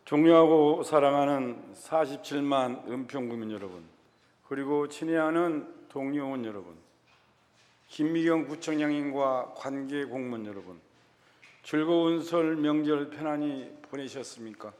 존경하고 사랑하는 47만 은평구민 여러분, 그리고 친애하는 동료원 여러분, 김미경 구청장님과 관계 공무원 여러분, 즐거운 설 명절 편안히 보내셨습니까?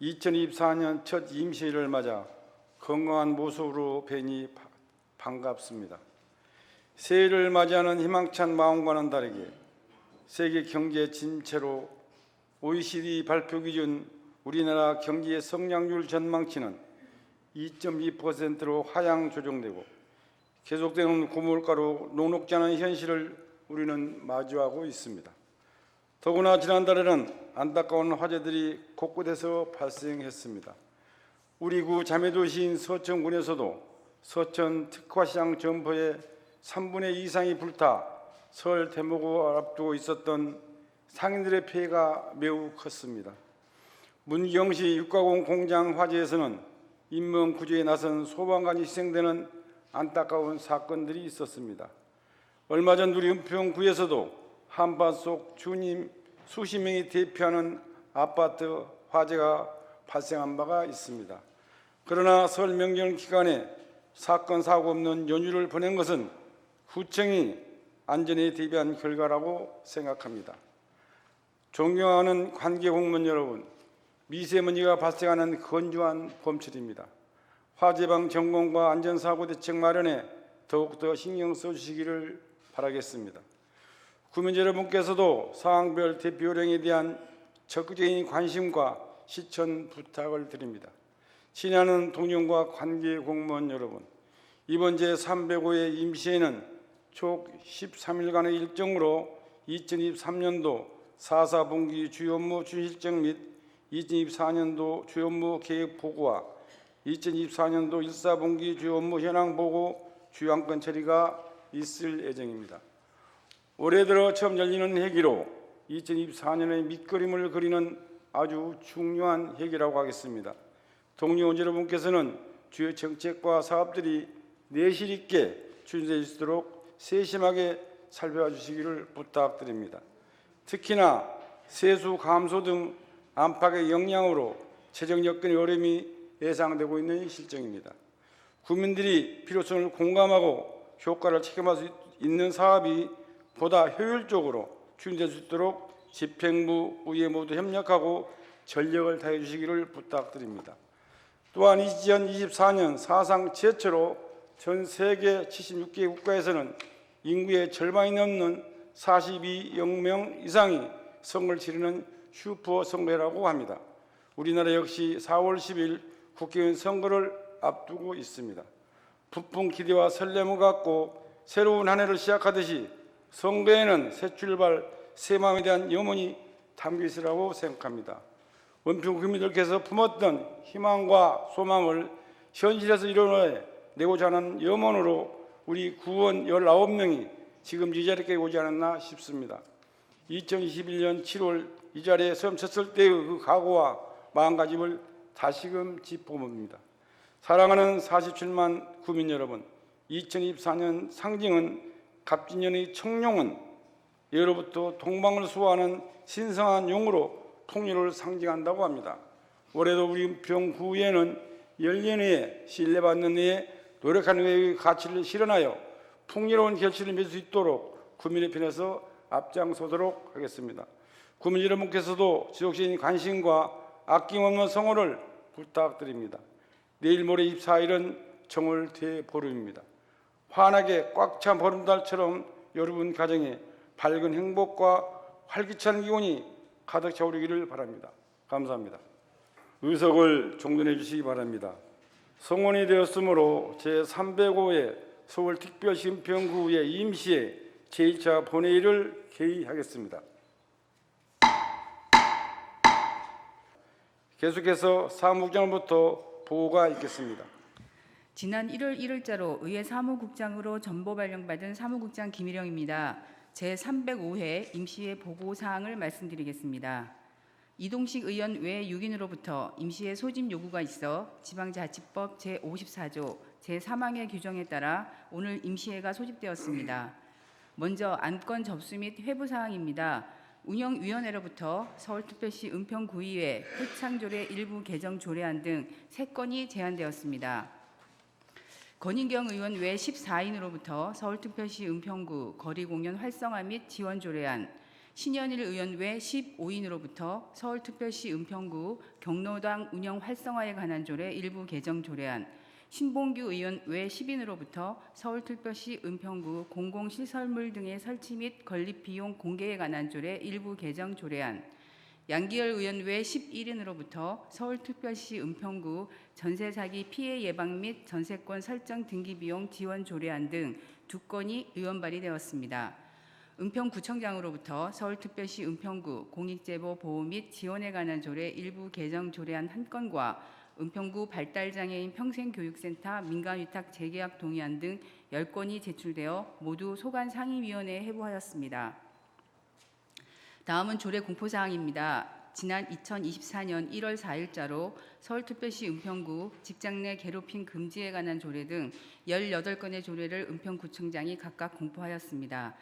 2024년 첫 임시일을 맞아 건강한 모습으로 뵈니 반갑습니다. 새해를 맞이하는 희망찬 마음과는 다르게 세계 경제 침체로 OECD 발표 기준 우리나라 경기의 성장률 전망치는 2.2%로 하향 조정되고 계속되는 고물가로 녹록지 않은 현실을 우리는 마주하고 있습니다. 더구나 지난달에는 안타까운 화재들이 곳곳에서 발생했습니다. 우리 구 자매도시인 서천군에서도 서천 특화시장 점포의 3분의 2 이상이 불타 설 대목을 앞두고 있었던 상인들의 피해가 매우 컸습니다. 문경시 육가공 공장 화재에서는 인명 구조에 나선 소방관이 희생되는 안타까운 사건들이 있었습니다. 얼마 전 우리 은평구에서도 한반 속 주님 수십 명이 대피하는 아파트 화재가 발생한 바가 있습니다. 그러나 설 명절 기간에 사건 사고 없는 연휴를 보낸 것은 구청이 안전에 대비한 결과라고 생각합니다. 존경하는 관계 공무원 여러분, 미세먼지가 발생하는 건조한 봄철입니다. 화재방 점검과 안전사고 대책 마련에 더욱더 신경 써주시기를 바라겠습니다. 구민 여러분께서도 상황별 대피 요령에 대한 적극적인 관심과 실천 부탁을 드립니다. 친애하는 동료과 관계 공무원 여러분, 이번 제305회 임시회는 총 13일간의 일정으로 2023년도 4분기 주요 업무 준실정 및 2024년도 주요 업무 계획 보고와 2024년도 1사분기 주요 업무 현황 보고 주요 안건 처리가 있을 예정입니다. 올해 들어 처음 열리는 회기로 2024년의 밑그림을 그리는 아주 중요한 회기라고 하겠습니다. 동료원 여러분께서는 주요 정책과 사업들이 내실 있게 추진될 수 있도록 세심하게 살펴봐 주시기를 부탁드립니다. 특히나 세수 감소 등 안팎의 영향으로 재정 여건의 어려움이 예상되고 있는 실정입니다. 국민들이 필요성을 공감하고 효과를 체감할 수 있는 사업이 보다 효율적으로 추진될 수 있도록 집행부, 의회 모두 협력하고 전력을 다해 주시기를 부탁드립니다. 또한 2024년 사상 최초로 전 세계 76개 국가에서는 인구의 절반이 넘는 42명 이상이 선거를 치르는 슈퍼 선거라고 합니다. 우리나라 역시 4월 10일 국회의원 선거를 앞두고 있습니다. 부푼 기대와 설렘을 갖고 새로운 한 해를 시작하듯이 선거에는 새 출발, 새 마음에 대한 염원이 담겨 있으라고 생각합니다. 은평 국민들께서 품었던 희망과 소망을 현실에서 이뤄내고자 하는 염원으로 우리 구원 19명이 지금 이 자리에 오지 않았나 싶습니다. 2021년 7월 이 자리에 처음 섰을 때의 그 각오와 마음가짐을 다시금 짚어봅니다. 사랑하는 47만 구민 여러분, 2024년 상징은 갑진년의 청룡은 예로부터 동방을 수호하는 신성한 용으로 풍요를 상징한다고 합니다. 올해도 우리 은평구에는 열년에 신뢰받는 해에 노력하는 해의 가치를 실현하여 풍요로운 결실을 맺을 수 있도록 구민의 편에서 앞장서도록 하겠습니다. 구민 여러분께서도 지속적인 관심과 아낌없는 성원을 부탁드립니다. 내일 모레 24일은 정월 대보름입니다. 환하게 꽉 찬 보름달처럼 여러분 가정에 밝은 행복과 활기찬 기운이 가득 차오르기를 바랍니다. 감사합니다. 의석을 정돈해 주시기 바랍니다. 성원이 되었으므로 제305회 서울특별시 은평구의 임시회 제1차 본회의를 개의하겠습니다. 계속해서 사무국장으로부터 보고가 있겠습니다. 지난 1월 1일자로 의회 사무국장으로 전보 발령받은 사무국장 김일영입니다. 제305회 임시회 보고사항을 말씀드리겠습니다. 이동식 의원 외 6인으로부터 임시회 소집 요구가 있어 지방자치법 제54조 제3항의 규정에 따라 오늘 임시회가 소집되었습니다. 먼저 안건 접수 및 회부 사항입니다. 운영위원회로부터 서울특별시 은평구의회 표창조례 일부 개정 조례안 등 3건이 제안되었습니다. 권인경 의원 외 14인으로부터 서울특별시 은평구 거리공연 활성화 및 지원 조례안, 신현일 의원 외 15인으로부터 서울특별시 은평구 경로당 운영 활성화에 관한 조례 일부 개정 조례안, 신봉규 의원 외 10인으로부터 서울특별시 은평구 공공시설물 등의 설치 및 건립 비용 공개에 관한 조례 일부 개정 조례안, 양기열 의원 외 11인으로부터 서울특별시 은평구 전세 사기 피해 예방 및 전세권 설정 등기 비용 지원 조례안 등 2건이 의원 발의되었습니다. 은평구청장으로부터 서울특별시 은평구 공익제보 보호 및 지원에 관한 조례 일부 개정 조례안 1건과 은평구 발달장애인 평생교육센터 민간위탁 재계약 동의안 등 10건이 제출되어 모두 소관상임위원회에 회부하였습니다. 다음은 조례 공포사항입니다. 지난 2024년 1월 4일자로 서울특별시 은평구 직장 내 괴롭힘 금지에 관한 조례 등 18건의 조례를 은평구청장이 각각 공포하였습니다.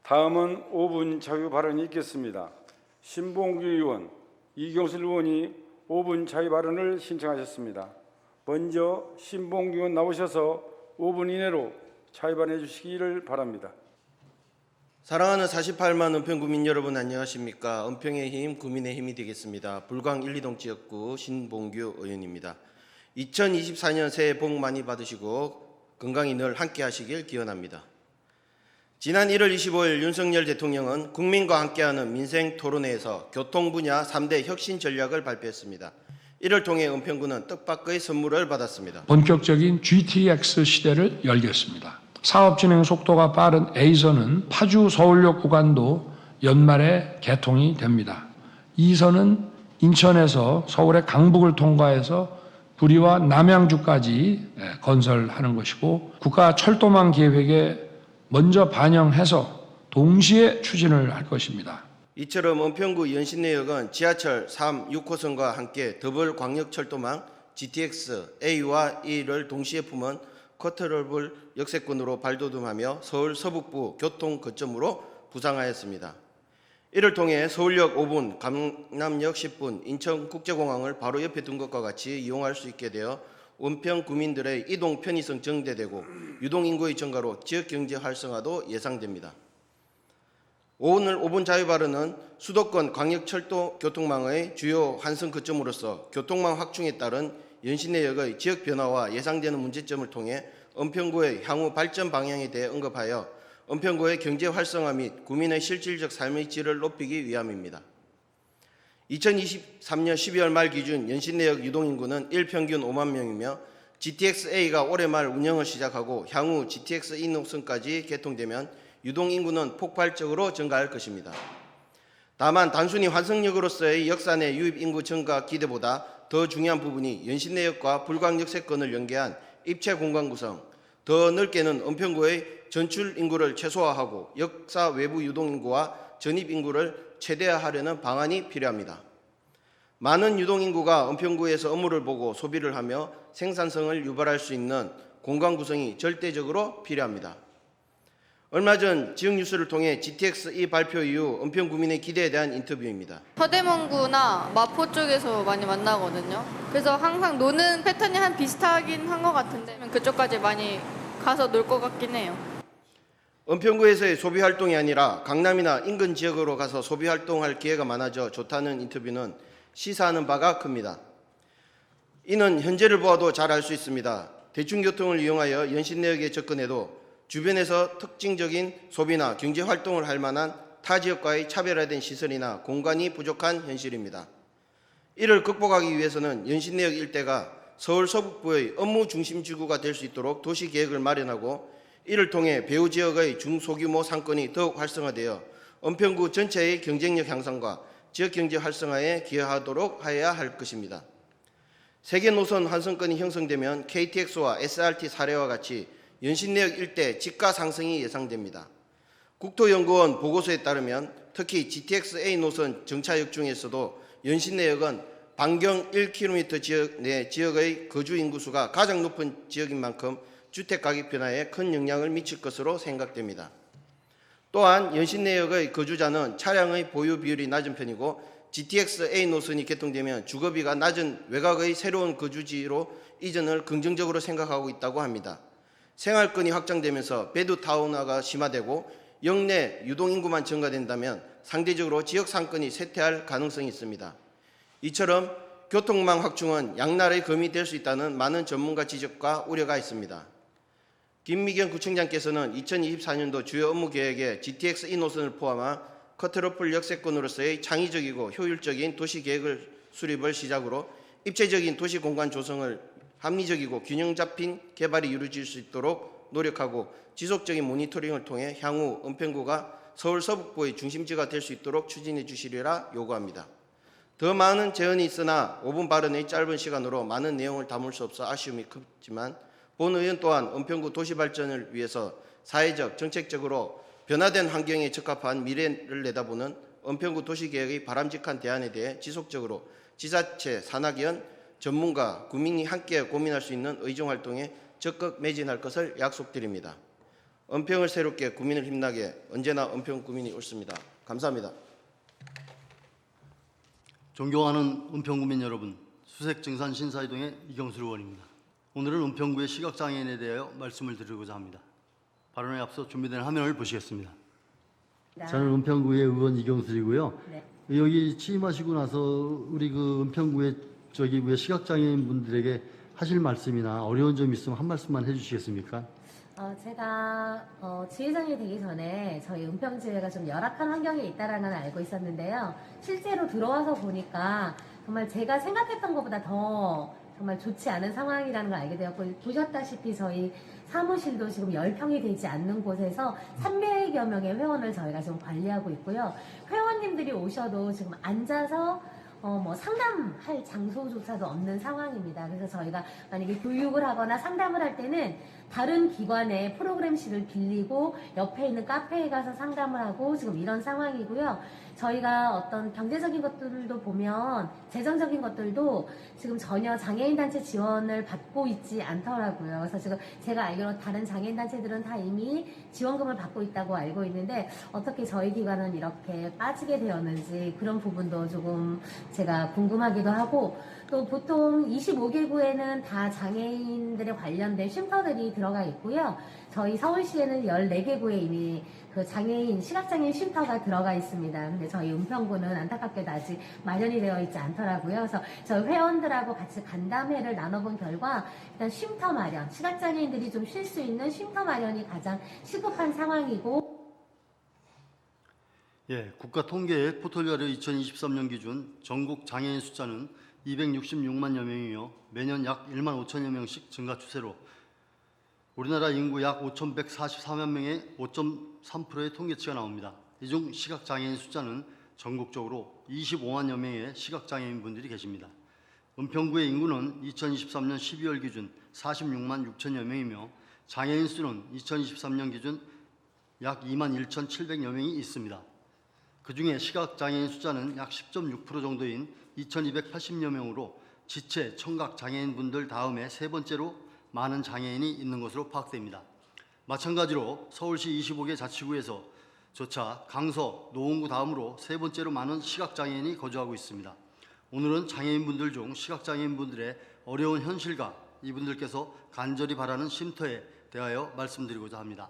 다음은 5분 자유 발언이 있겠습니다. 신봉규 의원, 이경슬 의원이 5분 자유 발언을 신청하셨습니다. 먼저 신봉규 의원 나오셔서 5분 이내로 자유 발언해 주시기를 바랍니다. 사랑하는 48만 은평구민 여러분 안녕하십니까. 은평의 힘, 구민의 힘이 되겠습니다. 불광 1, 2동 지역구 신봉규 의원입니다. 2024년 새해 복 많이 받으시고 건강히 늘 함께 하시길 기원합니다. 지난 1월 25일 윤석열 대통령은 국민과 함께하는 민생 토론회에서 교통 분야 3대 혁신 전략을 발표했습니다. 이를 통해 은평구는 뜻밖의 선물을 받았습니다. 본격적인 GTX 시대를 열겠습니다. 사업 진행 속도가 빠른 A선은 파주 서울역 구간도 연말에 개통이 됩니다. 2선은 인천에서 서울의 강북을 통과해서 구리와 남양주까지 건설하는 것이고 국가 철도망 계획에 먼저 반영해서 동시에 추진을 할 것입니다. 이처럼 은평구 연신내역은 지하철 3, 6호선과 함께 더블 광역철도망 GTX A와 E를 동시에 품은 커트러블 역세권으로 발돋움하며 서울 서북부 교통 거점으로 부상하였습니다. 이를 통해 서울역 5분, 강남역 10분, 인천국제공항을 바로 옆에 둔 것과 같이 이용할 수 있게 되어 은평 구민들의 이동 편의성 증대되고 유동인구의 증가로 지역경제 활성화도 예상됩니다. 오늘 5분 자유발언은 수도권 광역철도 교통망의 주요 환승 거점으로서 교통망 확충에 따른 연신내역의 지역 변화와 예상되는 문제점을 통해 은평구의 향후 발전 방향에 대해 언급하여 은평구의 경제 활성화 및 구민의 실질적 삶의 질을 높이기 위함입니다. 2023년 12월 말 기준 연신내역 유동인구는 일평균 5만 명이며 GTX-A가 올해 말 운영을 시작하고 향후 GTX-E 노선까지 개통되면 유동인구는 폭발적으로 증가할 것입니다. 다만 단순히 환승역으로서의 역사 내 유입 인구 증가 기대보다 더 중요한 부분이 연신내역과 불광역세권을 연계한 입체 공간 구성, 더 넓게는 은평구의 전출 인구를 최소화하고 역사 외부 유동 인구와 전입 인구를 최대화하려는 방안이 필요합니다. 많은 유동 인구가 은평구에서 업무를 보고 소비를 하며 생산성을 유발할 수 있는 공간 구성이 절대적으로 필요합니다. 얼마 전 지역 뉴스를 통해 GTX-E 발표 이후 은평 구민의 기대에 대한 인터뷰입니다. 서대문구나 마포 쪽에서 많이 만나거든요. 그래서 항상 노는 패턴이 한 비슷하긴 한 것 같은데 그쪽까지 많이 가서 놀 것 같긴 해요. 은평구에서의 소비 활동이 아니라 강남이나 인근 지역으로 가서 소비 활동할 기회가 많아져 좋다는 인터뷰는 시사하는 바가 큽니다. 이는 현재를 보아도 잘 알 수 있습니다. 대중교통을 이용하여 연신내역에 접근해도 주변에서 특징적인 소비나 경제 활동을 할 만한 타 지역과의 차별화된 시설이나 공간이 부족한 현실입니다. 이를 극복하기 위해서는 연신내역 일대가 서울 서북부의 업무 중심 지구가 될 수 있도록 도시 계획을 마련하고 이를 통해 배후 지역의 중소규모 상권이 더욱 활성화되어 은평구 전체의 경쟁력 향상과 지역 경제 활성화에 기여하도록 하여야 할 것입니다. 세계 노선 환승권이 형성되면 KTX와 SRT 사례와 같이 연신내역 일대 집가 상승이 예상됩니다. 국토연구원 보고서에 따르면 특히 GTX-A 노선 정차역 중에서도 연신내역은 반경 1km 지역 내 지역의 거주 인구수가 가장 높은 지역인 만큼 주택가격 변화에 큰 영향을 미칠 것으로 생각됩니다. 또한 연신내역의 거주자는 차량의 보유 비율이 낮은 편이고 GTX A 노선이 개통되면 주거비가 낮은 외곽의 새로운 거주지로 이전을 긍정적으로 생각하고 있다고 합니다. 생활권이 확장되면서 베드타운화가 심화되고 역내 유동인구만 증가된다면 상대적으로 지역 상권이 쇠퇴할 가능성이 있습니다. 이처럼 교통망 확충은 양날의 검이 될 수 있다는 많은 전문가 지적과 우려가 있습니다. 김미경 구청장께서는 2024년도 주요 업무 계획에 GTX E 노선을 포함한 커트러플 역세권으로서의 창의적이고 효율적인 도시 계획을 수립을 시작으로 입체적인 도시 공간 조성을 합리적이고 균형 잡힌 개발이 이루어질 수 있도록 노력하고 지속적인 모니터링을 통해 향후 은평구가 서울 서북부의 중심지가 될 수 있도록 추진해 주시리라 요구합니다. 더 많은 제언이 있으나 5분 발언의 짧은 시간으로 많은 내용을 담을 수 없어 아쉬움이 크지만 본 의원 또한 은평구 도시 발전을 위해서 사회적, 정책적으로 변화된 환경에 적합한 미래를 내다보는 은평구 도시계획의 바람직한 대안에 대해 지속적으로 지자체, 산학위원, 전문가, 국민이 함께 고민할 수 있는 의정활동에 적극 매진할 것을 약속드립니다. 은평을 새롭게 구민을 힘나게 언제나 은평 구민이 옳습니다. 감사합니다. 존경하는 은평구민 여러분, 수색증산 신사이동의 이경수 의원입니다. 오늘은 은평구의 시각장애인에 대하여 말씀을 드리고자 합니다. 발언에 앞서 준비된 화면을 보시겠습니다. 저는 은평구의 의원 이경수이고요. 네. 여기 취임하시고 나서 우리 그 은평구의 왜 시각장애인 분들에게 하실 말씀이나 어려운 점 있으면 한 말씀만 해주시겠습니까? 제가 지회장이 되기 전에 저희 은평지회가 좀 열악한 환경에 있다라는 걸 알고 있었는데요. 실제로 들어와서 보니까 정말 제가 생각했던 것보다 더 정말 좋지 않은 상황이라는 걸 알게 되었고, 보셨다시피 저희 사무실도 지금 10평이 되지 않는 곳에서 300여 명의 회원을 저희가 지금 관리하고 있고요. 회원님들이 오셔도 지금 앉아서 상담할 장소조차도 없는 상황입니다. 그래서 저희가 만약에 교육을 하거나 상담을 할 때는 다른 기관의 프로그램실을 빌리고 옆에 있는 카페에 가서 상담을 하고 지금 이런 상황이고요. 저희가 어떤 경제적인 것들도 보면 재정적인 것들도 지금 전혀 장애인단체 지원을 받고 있지 않더라고요. 그래서 지금 제가 알기로 다른 장애인단체들은 다 이미 지원금을 받고 있다고 알고 있는데 어떻게 저희 기관은 이렇게 빠지게 되었는지 그런 부분도 조금 제가 궁금하기도 하고, 또 보통 25개구에는 다 장애인들에 관련된 쉼터들이 들어가 있고요. 저희 서울시에는 14개구에 이미 그 장애인, 시각장애인 쉼터가 들어가 있습니다. 근데 저희 은평구는 안타깝게도 아직 마련이 되어 있지 않더라고요. 그래서 저희 회원들하고 같이 간담회를 나눠본 결과 일단 쉼터 마련, 시각장애인들이 좀 쉴 수 있는 쉼터 마련이 가장 시급한 상황이고, 국가 통계 포털 자료 2023년 기준 전국 장애인 숫자는 266만여 명이며 매년 약 1만 5천여 명씩 증가 추세로 우리나라 인구 약 5,144만 명의 5.3%의 통계치가 나옵니다. 이 중 시각장애인 숫자는 전국적으로 25만여 명의 시각장애인 분들이 계십니다. 은평구의 인구는 2023년 12월 기준 46만 6천여 명이며 장애인 수는 2023년 기준 약 2만 1,700여 명이 있습니다. 그중에 시각장애인 숫자는 약 10.6% 정도인 2,280여 명으로 지체, 청각 장애인분들 다음에 세 번째로 많은 장애인이 있는 것으로 파악됩니다. 마찬가지로 서울시 25개 자치구에서조차 강서, 노원구 다음으로 세 번째로 많은 시각장애인이 거주하고 있습니다. 오늘은 장애인분들 중 시각장애인분들의 어려운 현실과 이분들께서 간절히 바라는 쉼터에 대하여 말씀드리고자 합니다.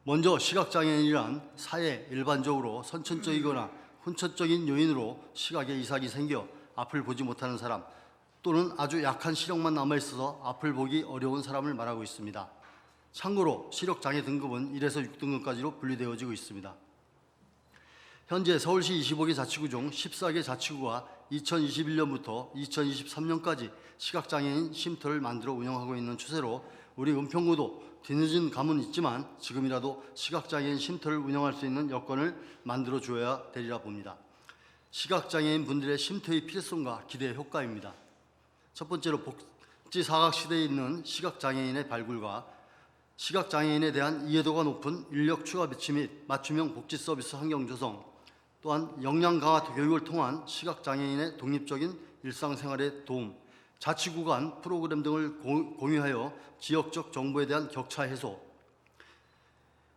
먼저 시각장애인이란 사회 일반적으로 선천적이거나 혼천적인 요인으로 시각에 이상이 생겨 앞을 보지 못하는 사람 또는 아주 약한 시력만 남아있어서 앞을 보기 어려운 사람을 말하고 있습니다. 참고로 시력장애 등급은 1에서 6등급까지로 분류되어지고 있습니다. 현재 서울시 25개 자치구 중 14개 자치구가 2021년부터 2023년까지 시각장애인 쉼터를 만들어 운영하고 있는 추세로 우리 은평구도 뒤늦은 감은 있지만 지금이라도 시각장애인 쉼터를 운영할 수 있는 여건을 만들어 주어야 되리라 봅니다. 시각장애인 분들의 쉼터의 필요성과 기대 효과입니다. 첫 번째로 복지 사각 시대에 있는 시각장애인의 발굴과 시각장애인에 대한 이해도가 높은 인력 추가 배치 및 맞춤형 복지 서비스 환경 조성, 또한 역량 강화 교육을 통한 시각장애인의 독립적인 일상생활에 도움, 자치구 간 프로그램 등을 공유하여 지역적 정보에 대한 격차 해소,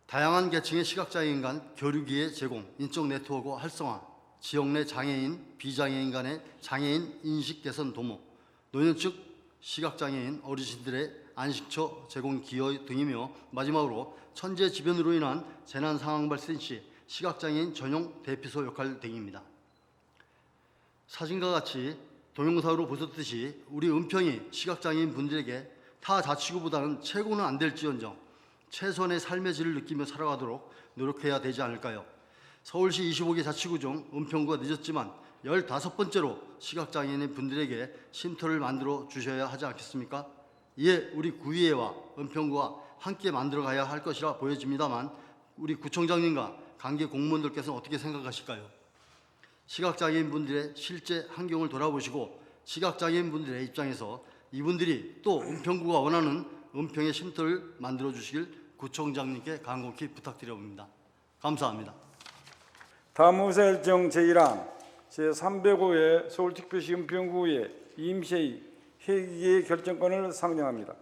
다양한 계층의 시각장애인 간 교류기회 제공, 인적 네트워크 활성화, 지역 내 장애인, 비장애인 간의 장애인 인식 개선 도모, 노년 측 시각장애인 어르신들의 안식처 제공 기여 등이며 마지막으로 천재지변으로 인한 재난 상황 발생 시 시각장애인 전용 대피소 역할 등입니다. 사진과 같이 동영상으로 보셨듯이 우리 은평이 시각장애인 분들에게 타 자치구보다는 최고는 안 될지언정 최선의 삶의 질을 느끼며 살아가도록 노력해야 되지 않을까요? 서울시 25개 자치구 중 은평구가 늦었지만 15번째로 시각장애인 분들에게 쉼터를 만들어 주셔야 하지 않겠습니까? 이에 우리 구의회와 은평구가 함께 만들어가야 할 것이라 보여집니다만 우리 구청장님과 관계 공무원들께서는 어떻게 생각하실까요? 시각장애인 분들의 실제 환경을 돌아보시고 시각장애인 분들의 입장에서 이분들이 또 은평구가 원하는 은평의 쉼터를 만들어 주시길 구청장님께 간곡히 부탁드려봅니다. 감사합니다. 다음 의사일정 제1항 제305회 서울특별시 은평구의 임시회의 회기의 결정권을 상정합니다.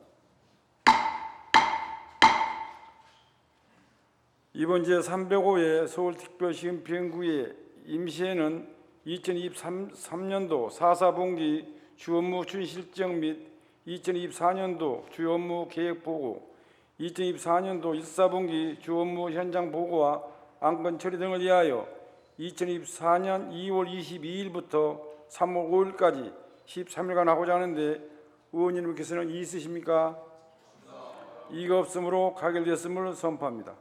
이번 제305회 서울특별시 은평구의 임시회는 2023년도 4사분기 주업무 추진실정 및 2024년도 주업무 계획보고, 2024년도 1사분기 주업무 현장보고와 안건 처리 등을 위하여 2024년 2월 22일부터 3월 5일까지 13일간 하고자 하는데 의원님께서는 이의 있으십니까? 이의가 없으므로 가결되었음을 선포합니다.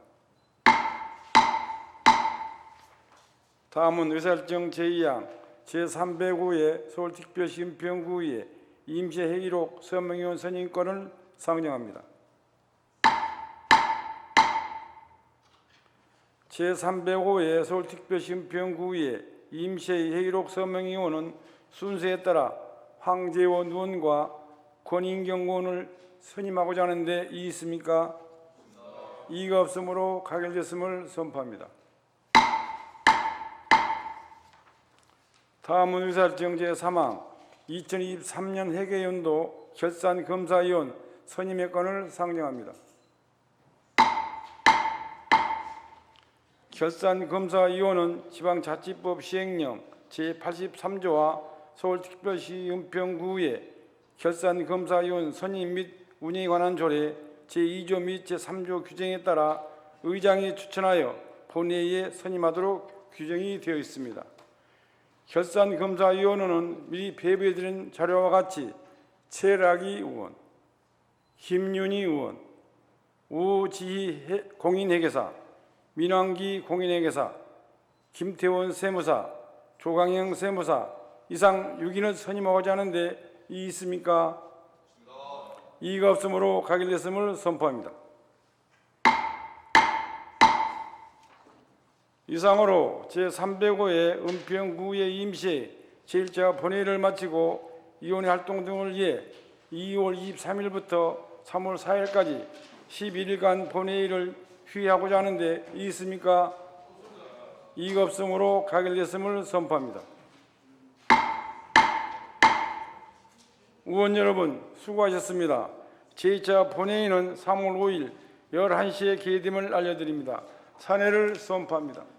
다음은 의사일정 제2항 제305회 서울특별시 은평구의 임시회의록 서명위원 선임권을 상정합니다. 제305회 서울특별시 은평구의 임시회의록 서명위원은 순서에 따라 황재원 의원과 권인경 의원을 선임하고자 하는데 이의 있습니까? 이의가 없으므로 가결됐음을 선포합니다. 다음은 의사일정 제3항 2023년 회계연도 결산검사위원 선임의 건을 상정합니다. 결산검사위원은 지방자치법 시행령 제83조와 서울특별시 은평구의 결산검사위원 선임 및 운영에 관한 조례 제2조 및 제3조 규정에 따라 의장이 추천하여 본회의에 선임하도록 규정이 되어 있습니다. 결산검사위원회는 미리 배부해드린 자료와 같이 최락희 의원, 김윤희 의원, 우지희 공인회계사, 민왕기 공인회계사, 김태원 세무사, 조강영 세무사 이상 6인을 선임하고자 하는데 이의 있습니까? 이의가 없으므로 가결됐음을 선포합니다. 이상으로 제305회 은평구의 임시회 제1차 본회의를 마치고 위원회 활동 등을 위해 2월 23일부터 3월 4일까지 11일간 본회의를 휴회하고자 하는데 이의 있습니까? 이의가 없으므로 가결됐음을 선포합니다. 의원 여러분 수고하셨습니다. 제2차 본회의는 3월 5일 11시에 개됨을 알려드립니다. 사내를 선포합니다.